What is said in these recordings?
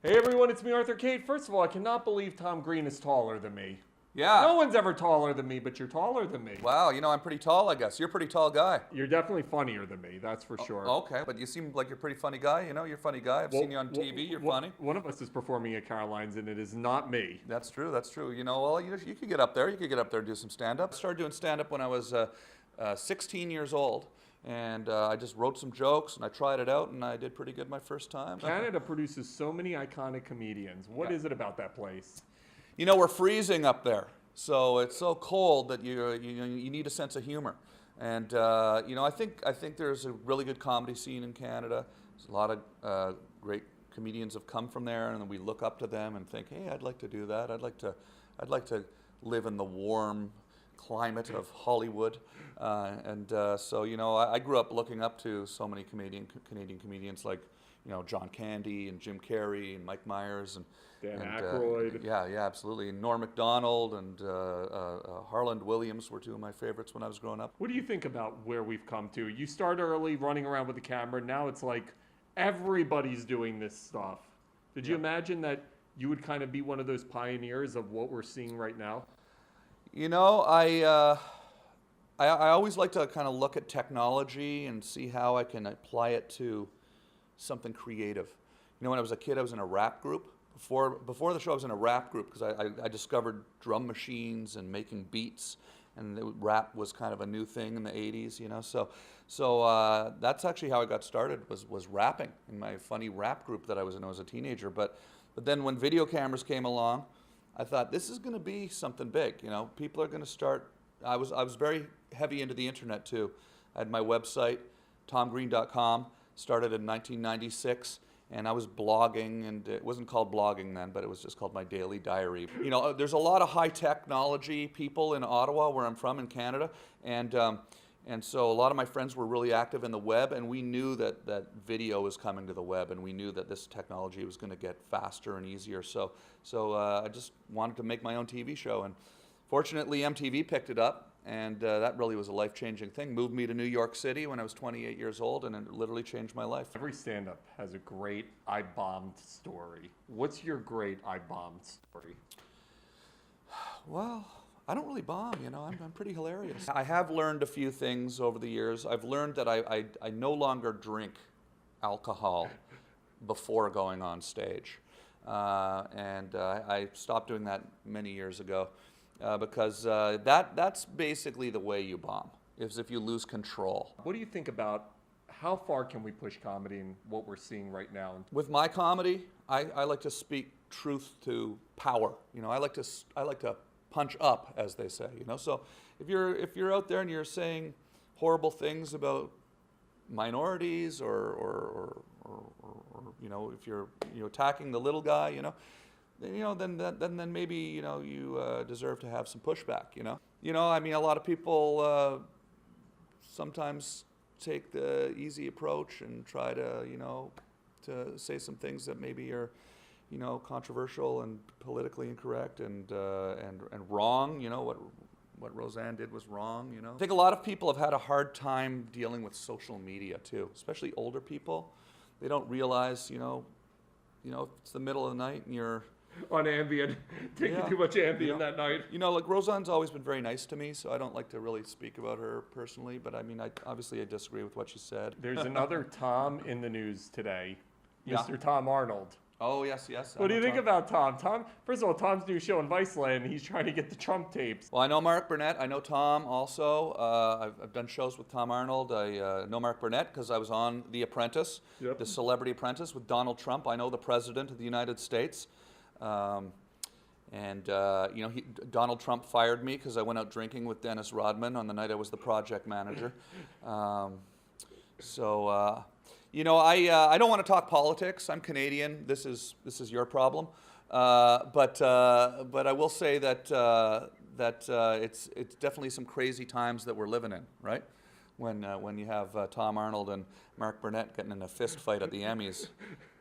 Hey everyone, it's me, Arthur Kate. First of all, I cannot believe Tom Green is taller than me. Yeah. No one's ever taller than me, but you're taller than me. Wow, you know, I'm pretty tall, I guess. You're a pretty tall guy. You're definitely funnier than me, that's for sure. Okay, but you seem like you're a pretty funny guy. You know, you're a funny guy. I've seen you on TV. You're funny. One of us is performing at Caroline's, and it is not me. That's true. That's true. You know, well, you could get up there. You could get up there and do some stand-up. I started doing stand-up when I was 16 years old. And I just wrote some jokes, and I tried it out, and I did pretty good my first time. Canada produces so many iconic comedians. What is it about that place? You know, we're freezing up there, so it's so cold that you need a sense of humor. And you know, I think there's a really good comedy scene in Canada. There's a lot of great comedians have come from there, and then we look up to them and think, hey, I'd like to do that. I'd like to live in the warm climate of Hollywood. So, you know, I grew up looking up to so many Canadian comedians like, you know, John Candy and Jim Carrey and Mike Myers and Dan Aykroyd. Yeah, absolutely. And Norm Macdonald and Harland Williams were two of my favorites when I was growing up. What do you think about where we've come to? You start early running around with the camera. Now it's like everybody's doing this stuff. Did you imagine that you would kind of be one of those pioneers of what we're seeing right now? You know, I always like to kind of look at technology and see how I can apply it to something creative. You know, when I was a kid, I was in a rap group. Before the show, I was in a rap group because I discovered drum machines and making beats, and rap was kind of a new thing in the 80s, you know. So that's actually how I got started, was rapping in my funny rap group that I was in when I was a teenager. But then when video cameras came along, I thought, this is going to be something big, you know. People are going to start. I was very heavy into the internet too. I had my website, tomgreen.com, started in 1996, and I was blogging, and it wasn't called blogging then, but it was just called my daily diary. You know, there's a lot of high technology people in Ottawa, where I'm from in Canada, and so a lot of my friends were really active in the web, and we knew that video was coming to the web, and we knew that this technology was going to get faster and easier. So I just wanted to make my own TV show, and fortunately MTV picked it up, and that really was a life-changing thing. Moved me to New York City when I was 28 years old, and it literally changed my life. Every stand-up has a great I bombed story. What's your great I bombed story? Well, I don't really bomb, you know. I'm pretty hilarious. I have learned a few things over the years. I've learned that I no longer drink alcohol before going on stage. I stopped doing that many years ago because that's basically the way you bomb, is if you lose control. What do you think about how far can we push comedy and what we're seeing right now? With my comedy, I like to speak truth to power. You know, I like to punch up, as they say, you know. So if you're out there and you're saying horrible things about minorities or you know, if you're attacking the little guy, you know, then maybe, you know, you deserve to have some pushback, you know. You know, I mean, a lot of people sometimes take the easy approach and try to, you know, to say some things that maybe are, you know, controversial and politically incorrect and wrong. You know, what Roseanne did was wrong, you know. I think a lot of people have had a hard time dealing with social media too, especially older people. They don't realize, you know, if it's the middle of the night and you're on Ambien, taking too much Ambien that night. You know, like Roseanne's always been very nice to me, so I don't like to really speak about her personally, but I mean, obviously I disagree with what she said. There's another Tom in the news today, Yeah. Mr. Tom Arnold. Oh, yes. What do you think about Tom? First of all, Tom's new show in Viceland, he's trying to get the Trump tapes. Well, I know Mark Burnett. I know Tom also. I've done shows with Tom Arnold. I know Mark Burnett because I was on The Apprentice, The Celebrity Apprentice with Donald Trump. I know the President of the United States. You know, Donald Trump fired me because I went out drinking with Dennis Rodman on the night I was the project manager. You know, I don't want to talk politics. I'm Canadian. This is your problem. But I will say that it's definitely some crazy times that we're living in, right? When you have Tom Arnold and Mark Burnett getting in a fist fight at the Emmys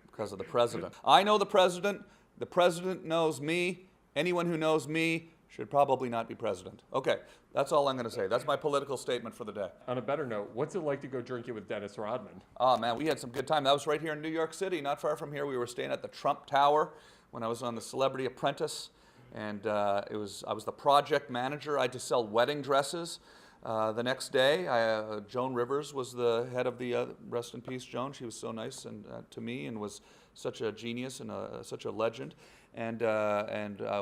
because of the president. I know the president. The president knows me. Anyone who knows me should probably not be president. Okay, that's all I'm going to say. That's my political statement for the day. On a better note, what's it like to go drinking with Dennis Rodman? Oh man, we had some good time. That was right here in New York City, not far from here. We were staying at the Trump Tower when I was on the Celebrity Apprentice, and I was the project manager. I had to sell wedding dresses. The next day, Joan Rivers was the head of the, rest in peace, Joan. She was so nice to me and was such a genius and such a legend. And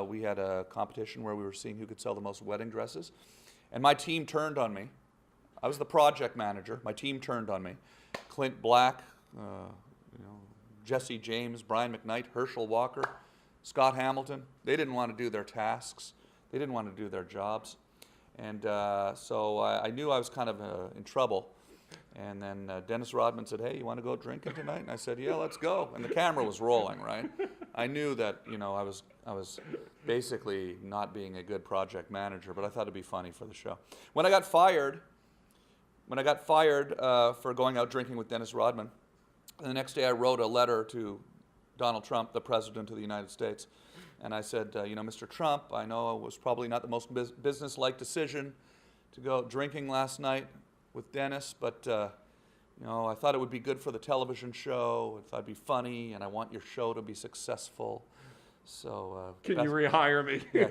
we had a competition where we were seeing who could sell the most wedding dresses. And my team turned on me. I was the project manager. My team turned on me. Clint Black, Jesse James, Brian McKnight, Herschel Walker, Scott Hamilton. They didn't want to do their tasks. They didn't want to do their jobs. And so I knew I was kind of in trouble. And then Dennis Rodman said, "Hey, you want to go drinking tonight?" And I said, "Yeah, let's go." And the camera was rolling, right? I knew that, I was basically not being a good project manager, but I thought it'd be funny for the show. When I got fired for going out drinking with Dennis Rodman, the next day I wrote a letter to Donald Trump, the President of the United States. And I said, Mr. Trump, I know it was probably not the most business-like decision to go out drinking last night with Dennis, but I thought it would be good for the television show. I thought it'd be funny, and I want your show to be successful. So can you rehire me? Yeah,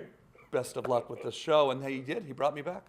best of luck with the show. And he did. He brought me back.